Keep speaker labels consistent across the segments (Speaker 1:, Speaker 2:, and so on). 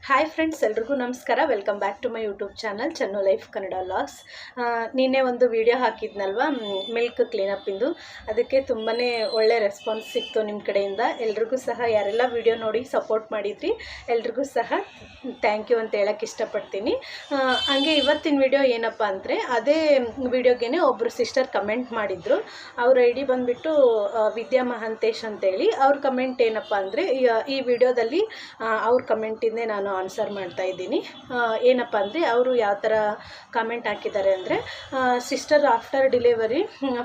Speaker 1: Hi friends, ಎಲ್ರಿಗೂ ನಮಸ್ಕಾರ. Welcome back to my YouTube channel Channu life Kannada vlogs. ನಿನ್ನೆ ಒಂದು ವಿಡಿಯೋ ಹಾಕಿದ್ನಲ್ವ ಮಿಲ್ಕ್ ಕ್ಲೀನಪ್ಪಿಂದು. ಅದಕ್ಕೆ ತುಂಬಾ ಒಳ್ಳೆ ರೆಸ್ಪಾನ್ಸ್ ಸಿಕ್ತು ನಿಮ್ಮ ಕಡೆಯಿಂದ. ಎಲ್ರಿಗೂ ಸಹ ಯಾರೆಲ್ಲ ವಿಡಿಯೋ ನೋಡಿ ಸಪೋರ್ಟ್ ಮಾಡಿದ್ರಿ ಎಲ್ರಿಗೂ ಸಹ ಥ್ಯಾಂಕ್ ಯು ಅಂತ ಹೇಳೋಕ್ಕೆ ಇಷ್ಟಪಡ್ತೀನಿ. ಹಾಗೆ ಇವತ್ತಿನ ವಿಡಿಯೋ ಏನಪ್ಪ ಅಂದರೆ, ಅದೇ ವಿಡಿಯೋಗೆ ಒಬ್ಬರು ಸಿಸ್ಟರ್ ಕಮೆಂಟ್ ಮಾಡಿದರು. ಅವ್ರ ಐ ಡಿ ಬಂದುಬಿಟ್ಟು ವಿದ್ಯಾ ಮಹಾಂತೇಶ್ ಅಂತೇಳಿ. ಅವ್ರ ಕಮೆಂಟ್ ಏನಪ್ಪ ಅಂದರೆ, ಈ ವಿಡಿಯೋದಲ್ಲಿ ಅವ್ರ ಕಮೆಂಟಿಂದೇ ನಾನು ಆನ್ಸರ್ ಮಾಡ್ತಾ ಇದ್ದೀನಿ. ಏನಪ್ಪ ಅಂದರೆ, ಅವರು ಯಾವ ಥರ ಕಾಮೆಂಟ್ ಹಾಕಿದ್ದಾರೆ ಅಂದರೆ, ಸಿಸ್ಟರ್ ಆಫ್ಟರ್ ಡಿಲಿವರಿ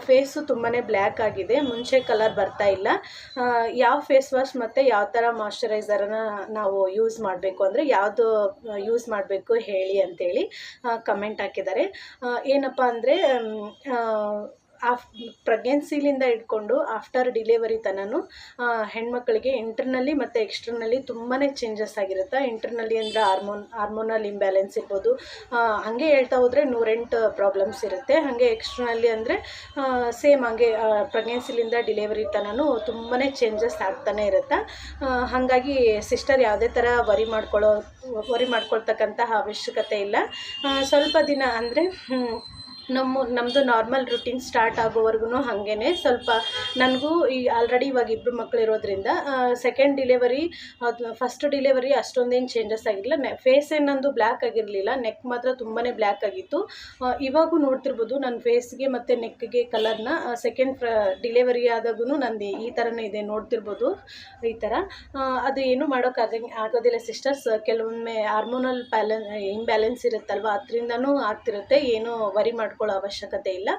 Speaker 1: ಫೇಸು ತುಂಬಾ ಬ್ಲ್ಯಾಕ್ ಆಗಿದೆ, ಮುಂಚೆ ಕಲರ್ ಬರ್ತಾ ಇಲ್ಲ. ಯಾವ ಫೇಸ್ ವಾಶ್ ಮತ್ತು ಯಾವ ಥರ ಮಾಯ್ಶ್ಚರೈಸರನ್ನು ನಾವು ಯೂಸ್ ಮಾಡಬೇಕು ಅಂದರೆ, ಯಾವುದು ಯೂಸ್ ಮಾಡಬೇಕು ಹೇಳಿ ಅಂತೇಳಿ ಕಮೆಂಟ್ ಹಾಕಿದ್ದಾರೆ. ಏನಪ್ಪ ಅಂದರೆ, ಪ್ರೆಗ್ನೆನ್ಸಿಲಿಂದ ಇಟ್ಕೊಂಡು ಆಫ್ಟರ್ ಡಿಲಿವರಿ ತನೂ ಹೆಣ್ಮಕ್ಳಿಗೆ ಇಂಟರ್ನಲ್ಲಿ ಮತ್ತು ಎಕ್ಸ್ಟರ್ನಲ್ಲಿ ತುಂಬಾ ಚೇಂಜಸ್ ಆಗಿರುತ್ತೆ. ಇಂಟರ್ನಲ್ಲಿ ಅಂದರೆ ಹಾರ್ಮೋನಲ್ ಇಂಬ್ಯಾಲೆನ್ಸ್ ಇರ್ಬೋದು, ಹಾಗೆ ಹೇಳ್ತಾ ಹೋದರೆ 108 ಪ್ರಾಬ್ಲಮ್ಸ್ ಇರುತ್ತೆ. ಹಾಗೆ ಎಕ್ಸ್ಟರ್ನಲ್ಲಿ ಅಂದರೆ ಸೇಮ್ ಹಾಗೆ ಪ್ರೆಗ್ನೆನ್ಸಿಲಿಂದ ಡಿಲಿವರಿ ತನೂ ತುಂಬಾ ಚೇಂಜಸ್ ಆಗ್ತಾನೆ ಇರುತ್ತೆ. ಹಾಗಾಗಿ ಸಿಸ್ಟರ್ ಯಾವುದೇ ಥರ ವರಿ ಮಾಡ್ಕೊಳ್ತಕ್ಕಂತಹ ಅವಶ್ಯಕತೆ ಇಲ್ಲ. ಸ್ವಲ್ಪ ದಿನ ಅಂದರೆ ನಮ್ಮದು ನಾರ್ಮಲ್ ರುಟೀನ್ ಸ್ಟಾರ್ಟ್ ಆಗೋವರೆಗೂ ಹಾಗೇ ಸ್ವಲ್ಪ ನನಗೂ ಆಲ್ರೆಡಿ ಇವಾಗ 2 ಮಕ್ಕಳಿರೋದ್ರಿಂದ ಸೆಕೆಂಡ್ ಡಿಲಿವರಿ ಫಸ್ಟ್ ಡಿಲಿವರಿ ಅಷ್ಟೊಂದೇನು ಚೇಂಜಸ್ ಆಗಿಲ್ಲ. ಫೇಸ್ ಏನೊಂದು ಬ್ಲ್ಯಾಕ್ ಆಗಿರಲಿಲ್ಲ, ನೆಕ್ ಮಾತ್ರ ತುಂಬಾ ಬ್ಲ್ಯಾಕ್ ಆಗಿತ್ತು. ಇವಾಗೂ ನೋಡ್ತಿರ್ಬೋದು ನನ್ನ ಫೇಸ್ಗೆ ಮತ್ತು ನೆಕ್ಗೆ ಕಲರ್ನ. ಸೆಕೆಂಡ್ ಡಿಲಿವರಿ ಆದಾಗೂ ನಂದು ಈ ಥರನೇ ಇದೆ, ನೋಡ್ತಿರ್ಬೋದು ಈ ಥರ. ಅದು ಏನೂ ಆಗೋದಿಲ್ಲ ಸಿಸ್ಟರ್ಸ್. ಕೆಲವೊಮ್ಮೆ ಹಾರ್ಮೋನಲ್ ಇಂಬ್ಯಾಲೆನ್ಸ್ ಇರುತ್ತಲ್ವ, ಅದರಿಂದನೂ ಆಗ್ತಿರುತ್ತೆ. ಏನೂ ವರಿ ಮಾಡ್ಕೊಳ್ಳೋ ಅವಶ್ಯಕತೆ ಇಲ್ಲ.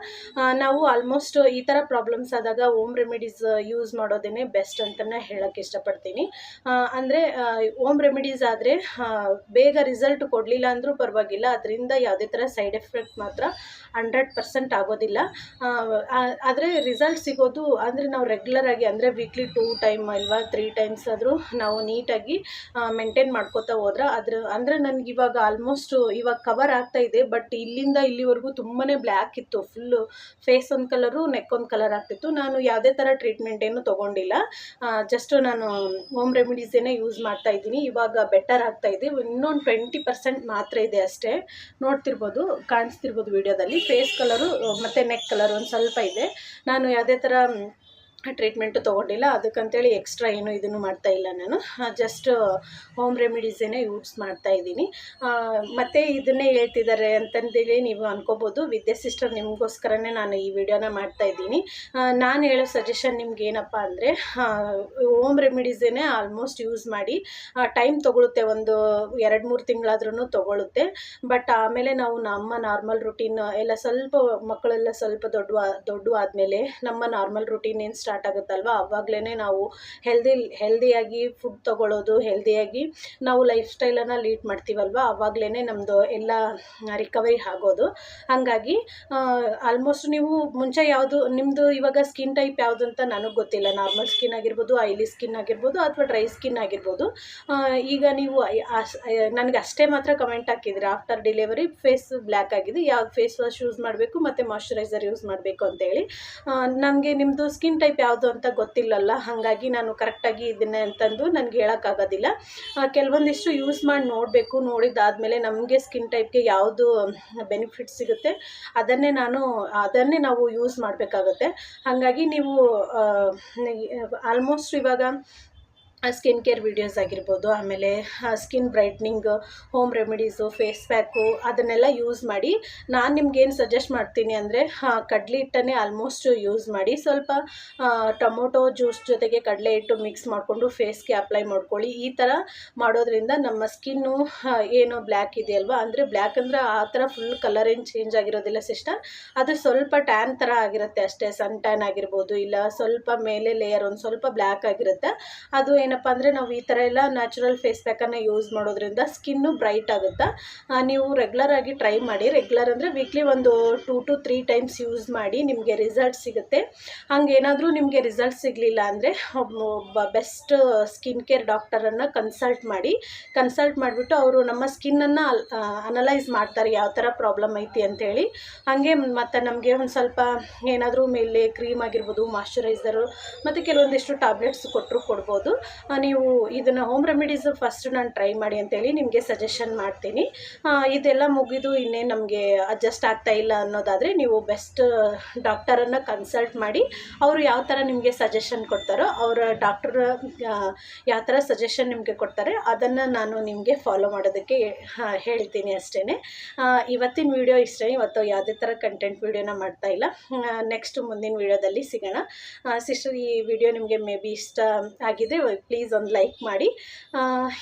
Speaker 1: ನಾವು ಆಲ್ಮೋಸ್ಟ್ ಈ ಥರ ಪ್ರಾಬ್ಲಮ್ಸ್ ಆದಾಗ ಹೋಮ್ ರೆಮಿಡೀಸ್ ಯೂಸ್ ಮಾಡೋದೇ ಬೆಸ್ಟ್ ಅಂತಲೇ ಹೇಳೋಕ್ಕೆ ಇಷ್ಟಪಡ್ತೀನಿ. ಅಂದರೆ ಹೋಮ್ ರೆಮಿಡೀಸ್ ಆದರೆ ಬೇಗ ರಿಸಲ್ಟ್ ಕೊಡಲಿಲ್ಲ ಅಂದರೂ ಪರವಾಗಿಲ್ಲ, ಅದರಿಂದ ಯಾವುದೇ ಥರ ಸೈಡ್ ಎಫೆಕ್ಟ್ ಮಾತ್ರ 100% ಆಗೋದಿಲ್ಲ. ಆದರೆ ರಿಸಲ್ಟ್ ಸಿಗೋದು ಅಂದರೆ ನಾವು ರೆಗ್ಯುಲರಾಗಿ ಅಂದರೆ ವೀಕ್ಲಿ 2 ಟೈಮ್ ಇಲ್ವಾ 3 ಟೈಮ್ಸ್ ಆದರೂ ನಾವು ನೀಟಾಗಿ ಮೇಂಟೈನ್ ಮಾಡ್ಕೋತಾ ಹೋದ್ರೆ ಅಂದರೆ ನನಗೆ ಇವಾಗ ಆಲ್ಮೋಸ್ಟ್ ಇವಾಗ ಕವರ್ ಆಗ್ತಾ ಇದೆ. ಬಟ್ ಇಲ್ಲಿಂದ ಇಲ್ಲಿವರೆಗೂ ತುಂಬಾ ಬ್ಲ್ಯಾಕ್ ಇತ್ತು. ಫುಲ್ಲು ಫೇಸ್ ಒಂದು ಕಲರು, ನೆಕ್ ಒಂದು ಕಲರ್ ಆಗ್ತಿತ್ತು. ನಾನು ಯಾವುದೇ ಥರ ಟ್ರೀಟ್ಮೆಂಟ್ ಏನು ತೊಗೊಂಡಿಲ್ಲ. ಜಸ್ಟ್ ನಾನು ಹೋಮ್ ರೆಮಿಡೀಸೇನೆ ಯೂಸ್ ಮಾಡ್ತಾ ಇದ್ದೀನಿ. ಇವಾಗ ಬೆಟರ್ ಆಗ್ತಾ ಇದೆ. ಇನ್ನೊಂದು 20% ಮಾತ್ರ ಇದೆ ಅಷ್ಟೇ. ನೋಡ್ತಿರ್ಬೋದು, ಕಾಣಿಸ್ತಿರ್ಬೋದು ವಿಡಿಯೋದಲ್ಲಿ. ಫೇಸ್ ಕಲರು ಮತ್ತು ನೆಕ್ ಕಲರ್ ಒಂದು ಸ್ವಲ್ಪ ಇದೆ. ನಾನು ಯಾವುದೇ ಥರ ಟ್ರೀಟ್ಮೆಂಟು ತೊಗೊಂಡಿಲ್ಲ. ಅದಕ್ಕಂತೇಳಿ ಎಕ್ಸ್ಟ್ರಾ ಏನು ಇದನ್ನು ಮಾಡ್ತಾ ಇಲ್ಲ. ನಾನು ಜಸ್ಟ್ ಹೋಮ್ ರೆಮಿಡೀಸೇನೆ ಯೂಸ್ ಮಾಡ್ತಾ ಇದ್ದೀನಿ. ಮತ್ತು ಇದನ್ನೇ ಹೇಳ್ತಿದ್ದಾರೆ ಅಂತಂದೇಳಿ ನೀವು ಅನ್ಕೋಬೋದು. ವಿದ್ಯಾ ಸಿಸ್ಟರ್ ನಿಮಗೋಸ್ಕರನೇ ನಾನು ಈ ವಿಡಿಯೋನ ಮಾಡ್ತಾ ಇದ್ದೀನಿ. ನಾನು ಹೇಳೋ ಸಜೆಷನ್ ನಿಮ್ಗೆ ಏನಪ್ಪ ಅಂದರೆ, ಹೋಮ್ ರೆಮಿಡೀಸೇನೆ ಆಲ್ಮೋಸ್ಟ್ ಯೂಸ್ ಮಾಡಿ. ಟೈಮ್ ತೊಗೊಳುತ್ತೆ, ಒಂದು 2-3 ತಿಂಗಳಾದ್ರೂ ತೊಗೊಳುತ್ತೆ. ಬಟ್ ಆಮೇಲೆ ನಾವು ನಮ್ಮ ನಾರ್ಮಲ್ ರುಟೀನ್ ಎಲ್ಲ ಸ್ವಲ್ಪ ಮಕ್ಕಳೆಲ್ಲ ಸ್ವಲ್ಪ ದೊಡ್ಡ ಆದಮೇಲೆ ನಮ್ಮ ನಾರ್ಮಲ್ ರುಟೀನ್ ಏನು ಸ್ಟಾರ್ಟ್ ಆಗುತ್ತಲ್ವ, ಆವಾಗಲೇ ನಾವು ಹೆಲ್ದಿಯಾಗಿ ಫುಡ್ ತೊಗೊಳ್ಳೋದು, ಹೆಲ್ದಿಯಾಗಿ ನಾವು ಲೈಫ್ ಸ್ಟೈಲನ್ನು ಲೀಡ್ ಮಾಡ್ತೀವಲ್ವ, ಆವಾಗಲೇ ನಮ್ಮದು ಎಲ್ಲ ರಿಕವರಿ ಆಗೋದು. ಹಾಗಾಗಿ ಆಲ್ಮೋಸ್ಟ್ ನೀವು ಮುಂಚೆ ಯಾವುದು ನಿಮ್ಮದು ಇವಾಗ ಸ್ಕಿನ್ ಟೈಪ್ ಯಾವುದು ಅಂತ ನನಗೆ ಗೊತ್ತಿಲ್ಲ. ನಾರ್ಮಲ್ ಸ್ಕಿನ್ ಆಗಿರ್ಬೋದು, ಆಯಿಲಿ ಸ್ಕಿನ್ ಆಗಿರ್ಬೋದು, ಅಥವಾ ಡ್ರೈ ಸ್ಕಿನ್ ಆಗಿರ್ಬೋದು. ಈಗ ನೀವು ನನಗೆ ಅಷ್ಟೇ ಮಾತ್ರ ಕಮೆಂಟ್ ಹಾಕಿದ್ರೆ, ಆಫ್ಟರ್ ಡೆಲಿವರಿ ಫೇಸ್ ಬ್ಲ್ಯಾಕ್ ಆಗಿದೆ, ಯಾವ ಫೇಸ್ ವಾಶ್ ಯೂಸ್ ಮಾಡಬೇಕು ಮತ್ತು ಮಾಯ್ಶ್ಚರೈಸರ್ ಯೂಸ್ ಮಾಡಬೇಕು ಅಂತೇಳಿ. ನನಗೆ ನಿಮ್ಮದು ಸ್ಕಿನ್ ಟೈಪ್ ಯಾವುದು ಅಂತ ಗೊತ್ತಿಲ್ಲಲ್ಲ, ಹಾಗಾಗಿ ನಾನು ಕರೆಕ್ಟಾಗಿ ಇದನ್ನೇ ಅಂತಂದು ನನಗೆ ಹೇಳೋಕ್ಕಾಗೋದಿಲ್ಲ. ಕೆಲವೊಂದಿಷ್ಟು ಯೂಸ್ ಮಾಡಿ ನೋಡಬೇಕು. ನೋಡಿದ್ದಾದಮೇಲೆ ನಮಗೆ ಸ್ಕಿನ್ ಟೈಪ್ಗೆ ಯಾವುದು ಬೆನಿಫಿಟ್ ಸಿಗುತ್ತೆ ಅದನ್ನೇ ನಾವು ಯೂಸ್ ಮಾಡಬೇಕಾಗುತ್ತೆ. ಹಾಗಾಗಿ ನೀವು ಆಲ್ಮೋಸ್ಟ್ ಇವಾಗ ಸ್ಕಿನ್ ಕೇರ್ ವೀಡಿಯೋಸ್ ಆಗಿರ್ಬೋದು, ಆಮೇಲೆ skin brightening, home remedies, face pack ಅದನ್ನೆಲ್ಲ ಯೂಸ್ ಮಾಡಿ. ನಾನು ನಿಮ್ಗೇನು ಸಜೆಸ್ಟ್ ಮಾಡ್ತೀನಿ ಅಂದರೆ, ಕಡಲೆ ಹಿಟ್ಟನ್ನೇ ಆಲ್ಮೋಸ್ಟ್ ಯೂಸ್ ಮಾಡಿ. ಸ್ವಲ್ಪ ಟೊಮೊಟೊ ಜ್ಯೂಸ್ ಜೊತೆಗೆ ಕಡಲೆ ಹಿಟ್ಟು ಮಿಕ್ಸ್ ಮಾಡಿಕೊಂಡು ಫೇಸ್ಗೆ ಅಪ್ಲೈ ಮಾಡ್ಕೊಳ್ಳಿ. ಈ ಥರ ಮಾಡೋದ್ರಿಂದ ನಮ್ಮ ಸ್ಕಿನ್ನು ಏನು ಬ್ಲ್ಯಾಕ್ ಇದೆಯಲ್ವ, ಅಂದರೆ ಬ್ಲ್ಯಾಕ್ ಅಂದರೆ ಆ ಥರ ಫುಲ್ ಕಲರ್ ಏನು ಚೇಂಜ್ ಆಗಿರೋದಿಲ್ಲ ಸಿಸ್ಟರ್. ಅದು ಸ್ವಲ್ಪ ಟ್ಯಾನ್ ಥರ ಆಗಿರುತ್ತೆ ಅಷ್ಟೇ. ಸನ್ ಟ್ಯಾನ್ ಆಗಿರ್ಬೋದು, ಇಲ್ಲ ಸ್ವಲ್ಪ ಮೇಲೆ ಲೇಯರ್ ಒಂದು ಸ್ವಲ್ಪ ಬ್ಲ್ಯಾಕ್ ಆಗಿರುತ್ತೆ. ಅದು ಏನಪ್ಪ ಅಂದರೆ, ನಾವು ಈ ಥರ ಎಲ್ಲ ನ್ಯಾಚುರಲ್ ಫೇಸ್ ಪ್ಯಾಕನ್ನು ಯೂಸ್ ಮಾಡೋದ್ರಿಂದ ಸ್ಕಿನ್ನು ಬ್ರೈಟ್ ಆಗುತ್ತೆ. ನೀವು ರೆಗ್ಯುಲರಾಗಿ ಟ್ರೈ ಮಾಡಿ. ರೆಗ್ಯುಲರ್ ಅಂದರೆ ವೀಕ್ಲಿ ಒಂದು 2 to 3 ಟೈಮ್ಸ್ ಯೂಸ್ ಮಾಡಿ, ನಿಮಗೆ ರಿಸಲ್ಟ್ ಸಿಗುತ್ತೆ. ಹಂಗೇನಾದರೂ ನಿಮಗೆ ರಿಸಲ್ಟ್ ಸಿಗಲಿಲ್ಲ ಅಂದರೆ ಒಬ್ಬ ಬೆಸ್ಟ್ ಸ್ಕಿನ್ ಕೇರ್ ಡಾಕ್ಟರನ್ನು ಕನ್ಸಲ್ಟ್ ಮಾಡಿಬಿಟ್ಟು ಅವರು ನಮ್ಮ ಸ್ಕಿನ್ನನ್ನು ಅನಲೈಸ್ ಮಾಡ್ತಾರೆ, ಯಾವ ಥರ ಪ್ರಾಬ್ಲಮ್ ಐತಿ ಅಂಥೇಳಿ. ಹಾಗೆ ಮತ್ತು ನಮಗೆ ಒಂದು ಸ್ವಲ್ಪ ಏನಾದರೂ ಮೇಲೆ ಕ್ರೀಮ್ ಆಗಿರ್ಬೋದು, ಮಾಯ್ಶ್ಚರೈಸರು ಮತ್ತು ಕೆಲವೊಂದಿಷ್ಟು ಟ್ಯಾಬ್ಲೆಟ್ಸ್ ಕೊಡ್ಬೋದು. ನೀವು ಇದನ್ನು ಹೋಮ್ ರೆಮಿಡೀಸ್ ಫಸ್ಟ್ ನಾನು ಟ್ರೈ ಮಾಡಿ ಅಂತೇಳಿ ನಿಮಗೆ ಸಜೆಷನ್ ಮಾಡ್ತೀನಿ. ಇದೆಲ್ಲ ಮುಗಿದು ಇನ್ನೇನು ನಮಗೆ ಅಡ್ಜಸ್ಟ್ ಆಗ್ತಾ ಇಲ್ಲ ಅನ್ನೋದಾದರೆ ನೀವು ಬೆಸ್ಟ್ ಡಾಕ್ಟರನ್ನು ಕನ್ಸಲ್ಟ್ ಮಾಡಿ ಅವರು ಯಾವ ಥರ ನಿಮಗೆ ಸಜೆಷನ್ ಕೊಡ್ತಾರೋ ಅವರ ಡಾಕ್ಟರ್ ಯಾವ ಥರ ಸಜೆಷನ್ ನಿಮಗೆ ಕೊಡ್ತಾರೆ ಅದನ್ನು ನಾನು ನಿಮಗೆ ಫಾಲೋ ಮಾಡೋದಕ್ಕೆ ಹೇಳ್ತೀನಿ ಅಷ್ಟೇ. ಇವತ್ತಿನ ವಿಡಿಯೋ ಇಷ್ಟೇ. ಇವತ್ತು ಯಾವುದೇ ಥರ ಕಂಟೆಂಟ್ ವಿಡಿಯೋನ ಮಾಡ್ತಾ ಇಲ್ಲ. ನೆಕ್ಸ್ಟ್ ಮುಂದಿನ ವಿಡಿಯೋದಲ್ಲಿ ಸಿಗೋಣ. ಸಿಸ್ಟರ್, ಈ ವಿಡಿಯೋ ನಿಮಗೆ ಮೇ ಬಿ ಇಷ್ಟ ಆಗಿದೆ, ಪ್ಲೀಸ್ ಒಂದು ಲೈಕ್ ಮಾಡಿ.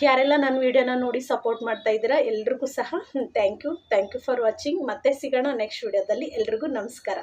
Speaker 1: ಯಾರೆಲ್ಲ ನನ್ನ ವಿಡಿಯೋನ ನೋಡಿ ಸಪೋರ್ಟ್ ಮಾಡ್ತಾ ಇದ್ದೀರಾ ಎಲ್ರಿಗೂ ಸಹ ಥ್ಯಾಂಕ್ ಯು ಫಾರ್ ವಾಚಿಂಗ್. ಮತ್ತೆ ಸಿಗೋಣ ನೆಕ್ಸ್ಟ್ ವಿಡಿಯೋದಲ್ಲಿ. ಎಲ್ರಿಗೂ ನಮಸ್ಕಾರ.